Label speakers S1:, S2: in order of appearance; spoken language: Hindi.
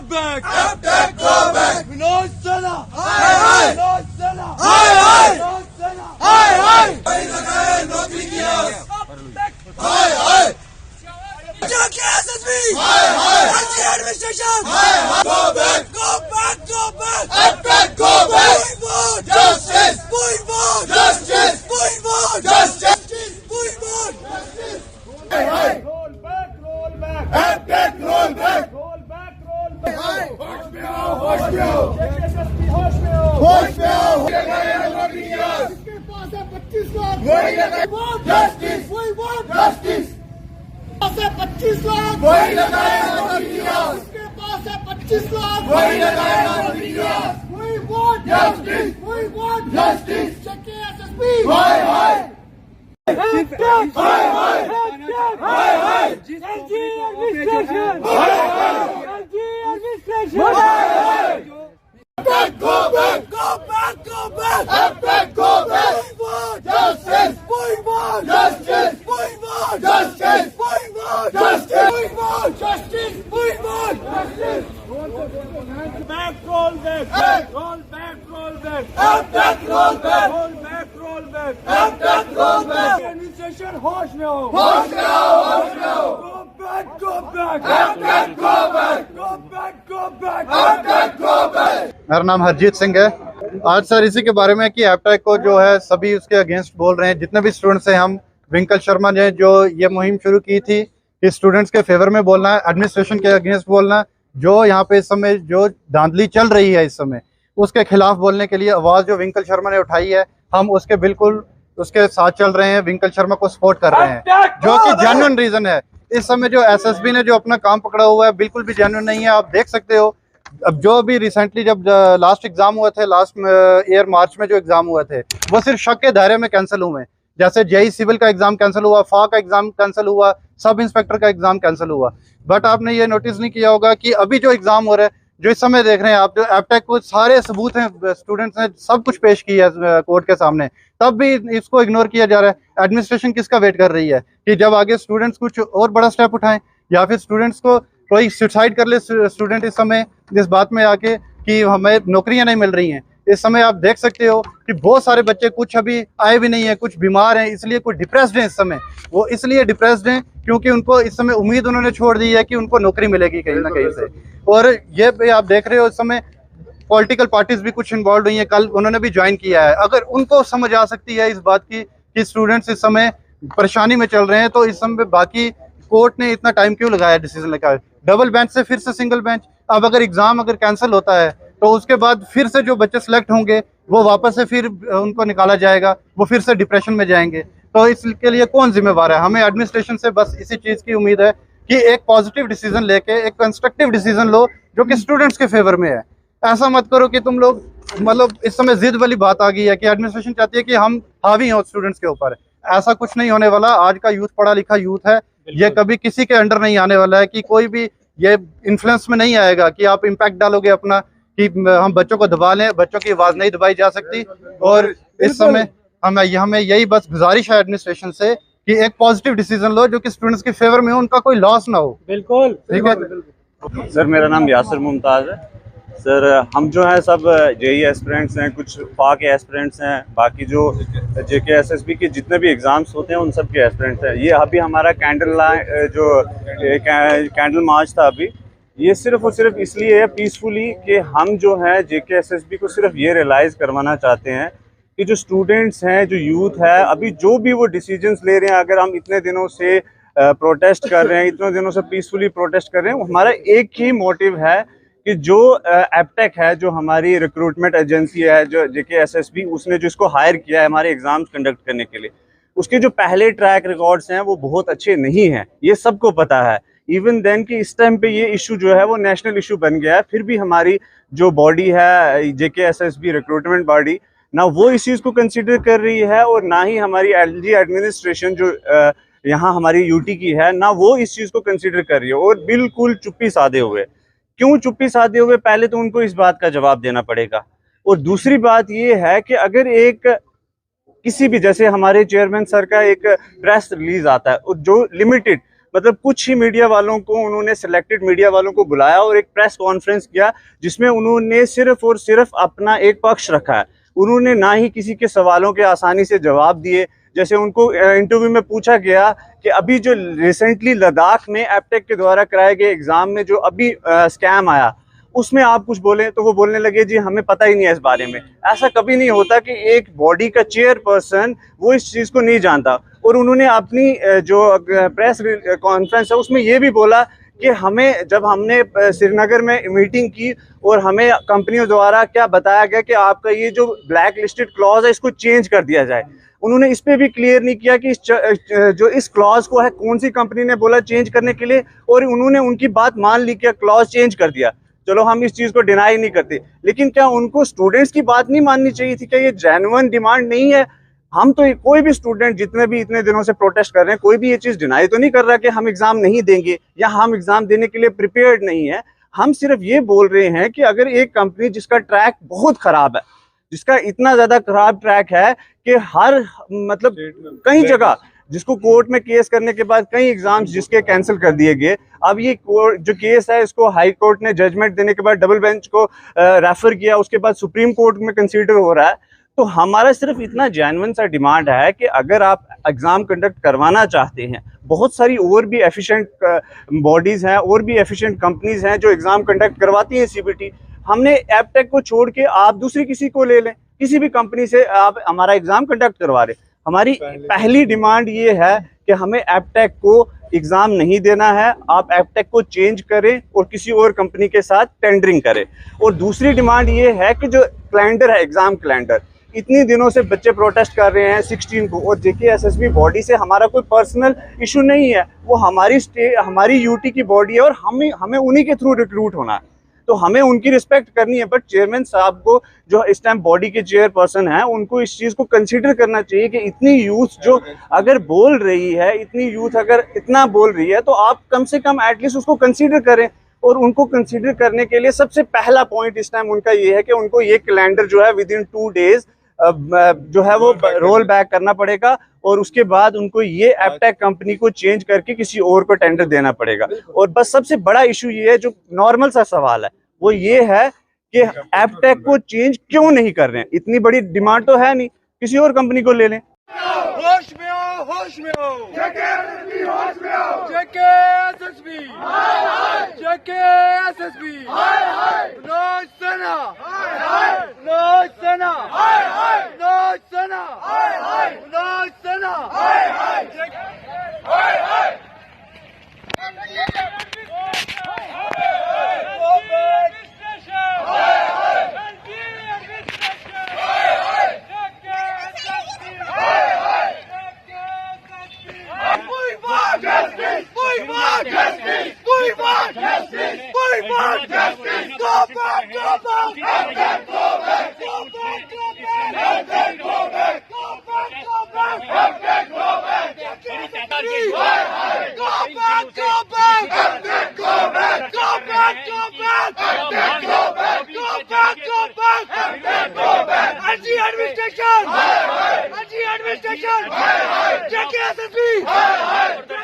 S1: back.
S2: Captain, go back.
S1: Vinod Sena.
S2: Hi, hi.
S1: Vinod Sena.
S2: Hi, hi.
S1: Vinod Sena.
S2: हाय हाय भाई लगाए नौकरी की आस हाय हाय
S1: Jackie SSB.
S2: हाय हाय
S1: Jackie administration.
S2: हाय हाय go back
S1: Go back. Go back.
S2: Captain, go back.
S1: We want
S2: Justice.
S1: We want
S2: Justice.
S1: We want
S2: Justice.
S1: We want
S2: hi hi
S1: Roll back. Roll back.
S2: Captain, roll back.
S1: Roll back. Roll back.
S2: होश में आओ होश में आओ
S1: SSB होश में हो।
S2: होश में आओ लगाए नौकरी की आस
S1: इसके पास है 25 लाख।
S2: वही लगाए जस्टिस
S1: We want
S2: जस्टिस
S1: पास है 25 लाख।
S2: वही लगाए नौकरी की आस
S1: इसके पास है 25 लाख।
S2: वही लगाए नौकरी की आस
S1: We want
S2: Justice.
S1: We want
S2: Justice.
S1: Jackie SSB.
S2: हाय हाय
S1: Captain.
S2: हाय हाय हाय हाय
S1: LG administration.
S2: हाय हाय
S1: LG administration.
S2: Captain, go back.
S1: Go back. Go back.
S2: Captain, go back.
S1: We want
S2: Justice.
S1: We want
S2: Justice.
S1: We want
S2: Justice.
S1: We want
S2: Justice.
S1: We want justice. We want justice. Back, roll back.
S2: Back.
S1: Roll back. Roll back.
S2: Captain, roll back.
S1: Roll back. Roll back.
S2: Captain, roll back.
S1: Administration होश में हो।
S2: होश में आओ होश में आओ
S1: Go back. Go back.
S2: Captain, go back.
S1: Go back. Go back.
S2: Captain, go back.
S3: मेरा नाम हरजीत सिंह है। आज सर इसी के बारे में कि एपटेक को जो है सभी उसके अगेंस्ट बोल रहे हैं। जितने भी स्टूडेंट्स हैं, हम विंकल शर्मा ने जो ये मुहिम शुरू की थी कि स्टूडेंट्स के फेवर में बोलना है, एडमिनिस्ट्रेशन के अगेंस्ट बोलना है, जो यहाँ पे इस समय जो धांधली चल रही है इस समय उसके खिलाफ बोलने के लिए आवाज़ जो विंकल शर्मा ने उठाई है, हम उसके बिल्कुल उसके साथ चल रहे हैं, विंकल शर्मा को सपोर्ट कर रहे हैं, जो कि जेन्युइन रीज़न है। इस समय जो एसएसबी ने जो अपना काम पकड़ा हुआ है बिल्कुल भी जेन्युइन नहीं है। आप देख सकते हो अब जो अभी रिसेंटली जब लास्ट एग्जाम हुए थे, लास्ट ईयर मार्च में जो एग्जाम हुए थे वो सिर्फ शक के दायरे में कैंसिल हुए हैं। जैसे जेई सिविल का एग्जाम कैंसिल हुआ, फा का एग्जाम कैंसिल हुआ, सब इंस्पेक्टर का एग्जाम कैंसिल हुआ। बट आपने ये नोटिस नहीं किया होगा कि अभी जो एग्जाम हो रहा है, जो इस समय देख रहे हैं आप, जो एपटेक को सारे सबूत हैं, स्टूडेंट्स ने सब कुछ पेश किया है कोर्ट के सामने, तब भी इसको इग्नोर किया जा रहा है। एडमिनिस्ट्रेशन किसका वेट कर रही है कि जब आगे स्टूडेंट्स कुछ और बड़ा स्टेप उठाएं, या फिर स्टूडेंट्स को कोई सुसाइड कर ले स्टूडेंट इस समय इस बात में आके कि हमें नौकरियां नहीं मिल रही हैं। इस समय आप देख सकते हो कि बहुत सारे बच्चे, कुछ अभी आए भी नहीं है, कुछ बीमार हैं, इसलिए कुछ डिप्रेस्ड हैं इस समय। वो इसलिए डिप्रेस्ड हैं क्योंकि उनको इस समय उम्मीद उन्होंने छोड़ दी है कि उनको नौकरी मिलेगी कहीं ना कहीं से। और ये भी आप देख रहे हो इस समय पॉलिटिकल पार्टीज भी कुछ इन्वॉल्व हुई हैं, कल उन्होंने भी ज्वाइन किया है। अगर उनको समझ आ सकती है इस बात की कि स्टूडेंट्स इस समय परेशानी में चल रहे हैं, तो इस समय बाकी कोर्ट ने इतना टाइम क्यों लगाया डिसीजन लेकर? डबल बेंच से फिर से सिंगल बेंच। अब अगर एग्जाम अगर कैंसिल होता है तो उसके बाद फिर से जो बच्चे सिलेक्ट होंगे वो वापस से फिर उनको निकाला जाएगा, वो फिर से डिप्रेशन में जाएंगे। तो इसके लिए कौन जिम्मेवार है? हमें एडमिनिस्ट्रेशन से बस इसी चीज़ की उम्मीद है कि एक पॉजिटिव डिसीजन लेके एक कंस्ट्रक्टिव डिसीजन लो जो कि स्टूडेंट्स के फेवर में है। ऐसा मत करो कि तुम लोग मतलब इस समय जिद वाली बात आ गई है कि एडमिनिस्ट्रेशन चाहती है कि हम हावी हों स्टूडेंट्स के ऊपर। ऐसा कुछ नहीं होने वाला। आज का यूथ पढ़ा लिखा यूथ है, ये कभी किसी के अंडर नहीं आने वाला है कि कोई भी ये इन्फ्लुएंस में नहीं आएगा कि आप इम्पैक्ट डालोगे अपना कि हम बच्चों को दबा लें। बच्चों की आवाज़ नहीं दबाई जा सकती। और इस समय हमें यही बस गुजारिश है एडमिनिस्ट्रेशन से कि एक पॉजिटिव डिसीजन लो जो कि स्टूडेंट्स के फेवर में हो, उनका कोई लॉस ना हो।
S1: बिल्कुल
S3: ठीक है
S4: सर, मेरा नाम यासिर मुमताज़ है। सर, हम जो हैं सब जेई एस्पिरेंट्स हैं, कुछ फा के एस्पिरेंट्स हैं, बाकी जो जेके एसएसबी के जितने भी एग्ज़ाम्स होते हैं उन सब के एस्पिरेंट्स हैं। ये अभी हमारा कैंडल मार्च था अभी, ये सिर्फ और सिर्फ इसलिए है पीसफुली कि हम जो है जेके एसएसबी को सिर्फ ये रियलाइज़ करवाना चाहते हैं कि जो स्टूडेंट्स हैं, जो यूथ है, अभी जो भी वो डिसीजंस ले रहे हैं, अगर हम इतने दिनों से प्रोटेस्ट कर रहे हैं, इतने दिनों से पीसफुली प्रोटेस्ट कर रहे हैं, हमारा एक ही मोटिव है कि जो एपटेक है, जो हमारी रिक्रूटमेंट एजेंसी है, जो जेके एसएसबी, उसने जो इसको हायर किया है हमारे एग्ज़ाम्स कंडक्ट करने के लिए, उसके जो पहले ट्रैक रिकॉर्ड्स हैं वो बहुत अच्छे नहीं हैं। ये सबको पता है। इवन देन कि इस टाइम पे ये इशू जो है वो नेशनल इशू बन गया है, फिर भी हमारी जो बॉडी है जेके एसएसबी रिक्रूटमेंट बॉडी, ना वो इस चीज़ को कंसिडर कर रही है और ना ही हमारी एलजी एडमिनिस्ट्रेशन जो यहाँ हमारी यूटी की है, ना वो इस चीज़ को कंसिडर कर रही है। और बिल्कुल चुप्पी साधे हुए। क्यों चुप्पी साधे हुए? पहले तो उनको इस बात का जवाब देना पड़ेगा। और दूसरी बात ये है कि अगर एक किसी भी, जैसे हमारे चेयरमैन सर का एक प्रेस रिलीज आता है और जो लिमिटेड, मतलब कुछ ही मीडिया वालों को उन्होंने, सिलेक्टेड मीडिया वालों को बुलाया और एक प्रेस कॉन्फ्रेंस किया जिसमें उन्होंने सिर्फ और सिर्फ अपना एक पक्ष रखा है। उन्होंने ना ही किसी के सवालों के आसानी से जवाब दिए। जैसे उनको इंटरव्यू में पूछा गया कि अभी जो रिसेंटली लद्दाख में एप्टेक के द्वारा कराए गए एग्जाम में जो अभी स्कैम आया उसमें आप कुछ बोलें, तो वो बोलने लगे जी हमें पता ही नहीं है इस बारे में। ऐसा कभी नहीं होता कि एक बॉडी का चेयरपर्सन वो इस चीज़ को नहीं जानता। और उन्होंने अपनी जो प्रेस कॉन्फ्रेंस है उसमें ये भी बोला कि हमें, जब हमने श्रीनगर में मीटिंग की और हमें कंपनियों द्वारा क्या बताया गया कि आपका ये जो ब्लैक लिस्टेड क्लॉज है इसको चेंज कर दिया जाए, उन्होंने इस पे भी क्लियर नहीं किया कि जो इस क्लॉज को है कौन सी कंपनी ने बोला चेंज करने के लिए, और उन्होंने उनकी बात मान ली कि क्लॉज चेंज कर दिया। चलो हम इस चीज़ को डिनाई नहीं करते, लेकिन क्या उनको स्टूडेंट्स की बात नहीं माननी चाहिए थी? क्या ये जेन्युइन डिमांड नहीं है? हम तो, कोई भी स्टूडेंट जितने भी इतने दिनों से प्रोटेस्ट कर रहे हैं, कोई भी ये चीज़ डिनाई तो नहीं कर रहा कि हम एग्ज़ाम नहीं देंगे या हम एग्ज़ाम देने के लिए प्रिपेयर्ड नहीं है। हम सिर्फ ये बोल रहे हैं कि अगर एक कंपनी जिसका ट्रैक बहुत ख़राब है, जिसका इतना ज़्यादा ख़राब ट्रैक है कि हर मतलब कई जगह, जिसको कोर्ट में केस करने के बाद कई एग्जाम्स जिसके कैंसिल कर दिए गए, अब ये जो केस है इसको हाई कोर्ट ने जजमेंट देने के बाद डबल बेंच को रेफर किया, उसके बाद सुप्रीम कोर्ट में कंसीडर हो रहा है। तो हमारा सिर्फ इतना जेन्युइन सा डिमांड है कि अगर आप एग्ज़ाम कंडक्ट करवाना चाहते हैं, बहुत सारी और भी एफिशिएंट बॉडीज़ हैं और भी एफिशिएंट कंपनीज़ हैं जो एग्ज़ाम कंडक्ट करवाती हैं सीबीटी। हमने एप्टेक को छोड़ के आप दूसरी किसी को ले लें, किसी भी कंपनी से आप हमारा एग्ज़ाम कंडक्ट करवा रहे। हमारी पहली डिमांड ये है कि हमें एप्टेक को एग्ज़ाम नहीं देना है, आप एप्टेक को चेंज करें और किसी और कंपनी के साथ टेंडरिंग करें। और दूसरी डिमांड ये है कि जो कैलेंडर है, एग्ज़ाम कैलेंडर, इतनी दिनों से बच्चे प्रोटेस्ट कर रहे हैं 16 को, और जेकेएसएसबी बॉडी से हमारा कोई पर्सनल इशू नहीं है, वो हमारी यूटी की बॉडी है और हमें उन्हीं के थ्रू रिक्रूट होना है, तो हमें उनकी रिस्पेक्ट करनी है। बट चेयरमैन साहब को, जो इस टाइम बॉडी के चेयरपर्सन हैं, उनको इस चीज़ को कंसीडर करना चाहिए कि इतनी यूथ जो अगर बोल रही है, इतनी यूथ अगर इतना बोल रही है, तो आप कम से कम एटलीस्ट उसको कंसीडर करें। और उनको कंसीडर करने के लिए सबसे पहला पॉइंट इस टाइम उनका ये है कि उनको ये कैलेंडर जो है विदिन 2 डेज जो है वो रोल बैक करना पड़ेगा, और उसके बाद उनको ये एप्टेक कंपनी को चेंज करके किसी और को टेंडर देना पड़ेगा। और बस सबसे बड़ा इशू ये है, जो नॉर्मल सा सवाल है, वो ये है कि एप्टेक को चेंज क्यों नहीं कर रहे हैं? इतनी बड़ी डिमांड तो है नहीं, किसी और कंपनी को ले लें।
S1: होश में आओ, होश में आओ, जेकेएसएसबी होश में आओ, जेकेएसएसबी हाय हाय, जेकेएसएसबी हाय हाय, मनोज सिन्हा हाय हाय, मनोज सिन्हा हाय हाय, मनोज सिन्हा हाय हाय, मनोज सिन्हा हाय हाय, हाय हाय। Administration! Jekkesby!